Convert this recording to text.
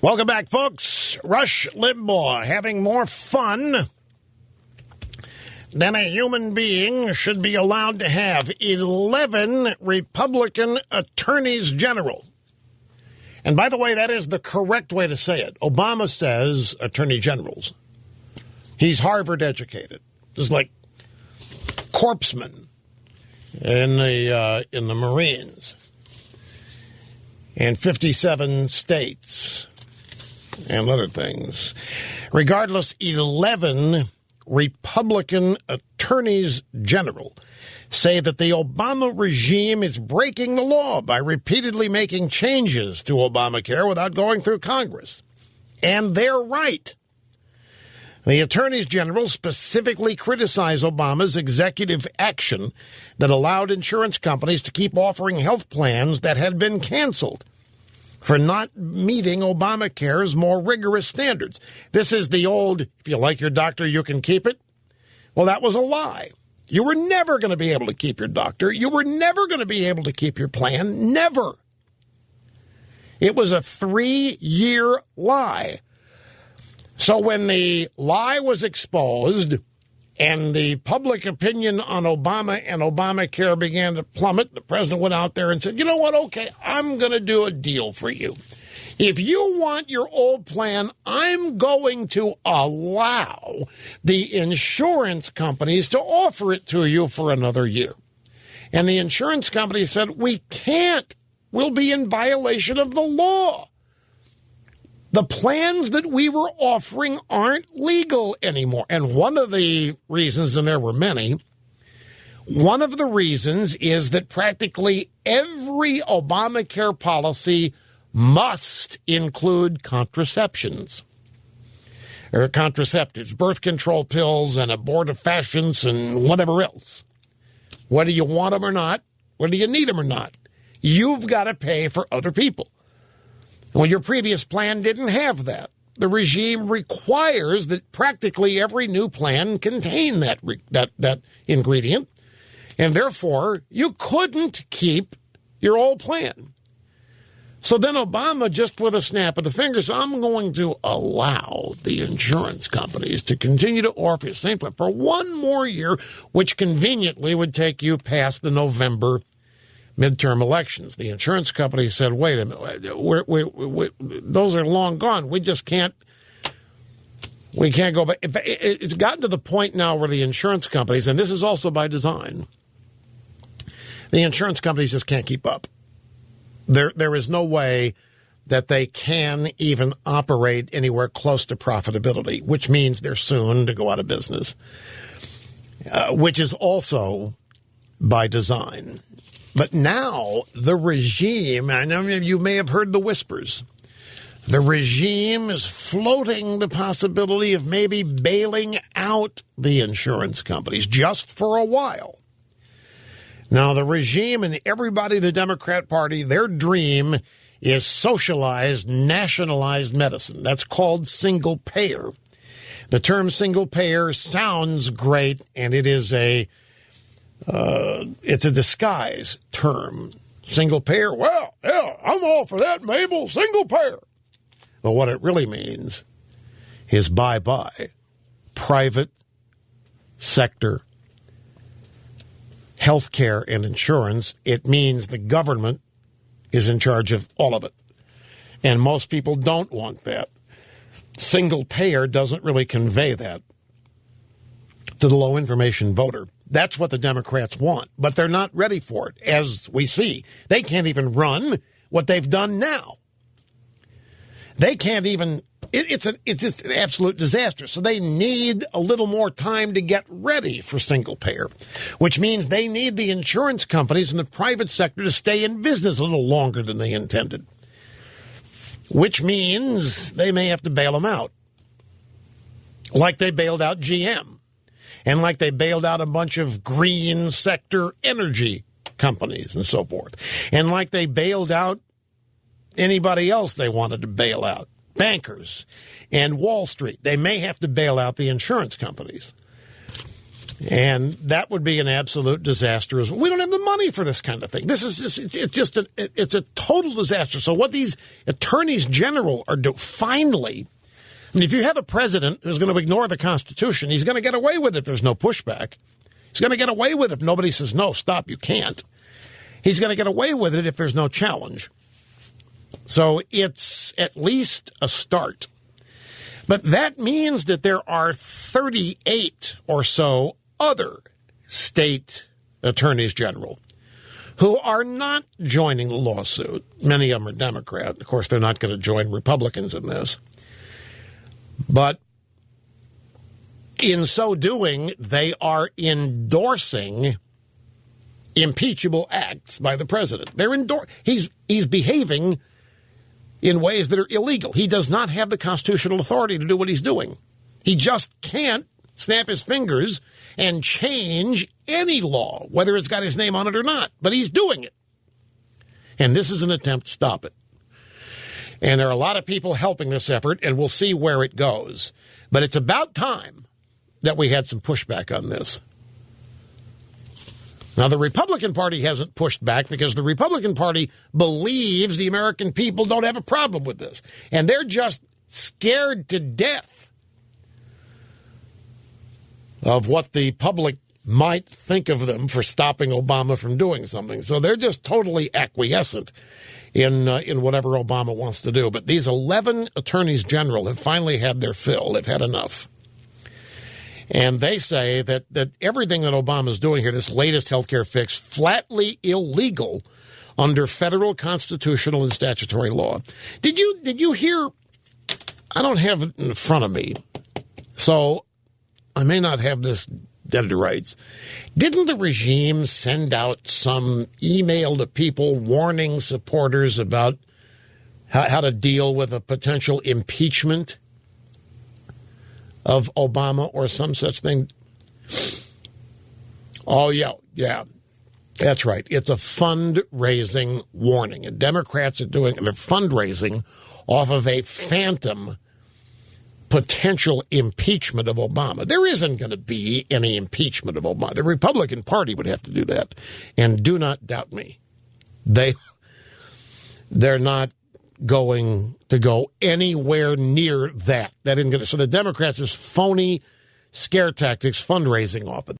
Welcome back, folks. Rush Limbaugh having more fun than a human being should be allowed to have. 11 Republican attorneys general. And by the way, that is the correct way to say it. Obama says attorney generals. He's Harvard educated. Just like corpsman in the Marines. And 57 states and other things. Regardless, 11 Republican attorneys general say that the Obama regime is breaking the law by repeatedly making changes to Obamacare without going through Congress. And they're right. The attorneys general specifically criticize Obama's executive action that allowed insurance companies to keep offering health plans that had been canceled for not meeting Obamacare's more rigorous standards. This is the old, if you like your doctor, you can keep it. Well, that was a lie. You were never going to be able to keep your doctor. You were never going to be able to keep your plan. Never. It was a 3-year lie. So when the lie was exposed and the public opinion on Obama and Obamacare began to plummet, the president went out there and said, you know what, okay, I'm going to do a deal for you. If you want your old plan, I'm going to allow the insurance companies to offer it to you for another year. And the insurance company said, we can't. We'll be in violation of the law. The plans that we were offering aren't legal anymore. And one of the reasons, and there were many, one of the reasons is that practically every Obamacare policy must include contraceptions or contraceptives, birth control pills and abortifacients and whatever else. Whether you want them or not, whether you need them or not, you've got to pay for other people. Well, your previous plan didn't have that. The regime requires that practically every new plan contain that ingredient, and therefore you couldn't keep your old plan. So then Obama, just with a snap of the fingers, I'm going to allow the insurance companies to continue to offer the same plan for one more year, which conveniently would take you past the November midterm elections. The insurance company said, wait a minute, those are long gone. We just can't go back. It's gotten to the point now where the insurance companies, and this is also by design, the insurance companies just can't keep up. There is no way that they can even operate anywhere close to profitability, which means they're soon to go out of business, which is also by design. But now the regime, I know you may have heard the whispers, the regime is floating the possibility of maybe bailing out the insurance companies just for a while. Now, the regime and everybody in the Democrat Party, their dream is socialized, nationalized medicine. That's called single payer. The term single payer sounds great, and it is it's a disguise term. Single payer, well, yeah, I'm all for that, Mabel, single payer. But what it really means is bye-bye private sector health care and insurance. It means the government is in charge of all of it. And most people don't want that. Single payer doesn't really convey that to the low information voter. That's what the Democrats want, but they're not ready for it, as we see. They can't even run what they've done now. They can't even, it's just an absolute disaster. So they need a little more time to get ready for single payer, which means they need the insurance companies and the private sector to stay in business a little longer than they intended, which means they may have to bail them out, like they bailed out GM. And like they bailed out a bunch of green sector energy companies and so forth. And like they bailed out anybody else they wanted to bail out. Bankers and Wall Street. They may have to bail out the insurance companies. And that would be an absolute disaster as well. We don't have the money for this kind of thing. This is just, it's a total disaster. So what these attorneys general are doing, finally, I mean, if you have a president who's going to ignore the Constitution, he's going to get away with it if there's no pushback. He's going to get away with it if nobody says, no, stop, you can't. He's going to get away with it if there's no challenge. So it's at least a start. But that means that there are 38 or so other state attorneys general who are not joining the lawsuit. Many of them are Democrat. Of course, they're not going to join Republicans in this. But in so doing, they are endorsing impeachable acts by the president. He's behaving in ways that are illegal. He does not have the constitutional authority to do what he's doing. He just can't snap his fingers and change any law, whether it's got his name on it or not. But he's doing it. And this is an attempt to stop it. And there are a lot of people helping this effort, and we'll see where it goes. But it's about time that we had some pushback on this. Now, the Republican Party hasn't pushed back because the Republican Party believes the American people don't have a problem with this. And they're just scared to death of what the public might think of them for stopping Obama from doing something. So they're just totally acquiescent in whatever Obama wants to do. But these 11 attorneys general have finally had their fill. They've had enough. And they say that everything that Obama's doing here, this latest health care fix, flatly illegal under federal constitutional and statutory law. Did you hear? I don't have it in front of me, so I may not have this dead to rights. Didn't the regime send out some email to people warning supporters about how to deal with a potential impeachment of Obama or some such thing? Oh, yeah. That's right. It's a fundraising warning. And Democrats are doing their fundraising off of a phantom potential impeachment of Obama. There isn't going to be any impeachment of Obama. The Republican Party would have to do that. And do not doubt me. They're not going to go anywhere near that. That isn't going to. So the Democrats is phony scare tactics fundraising off it.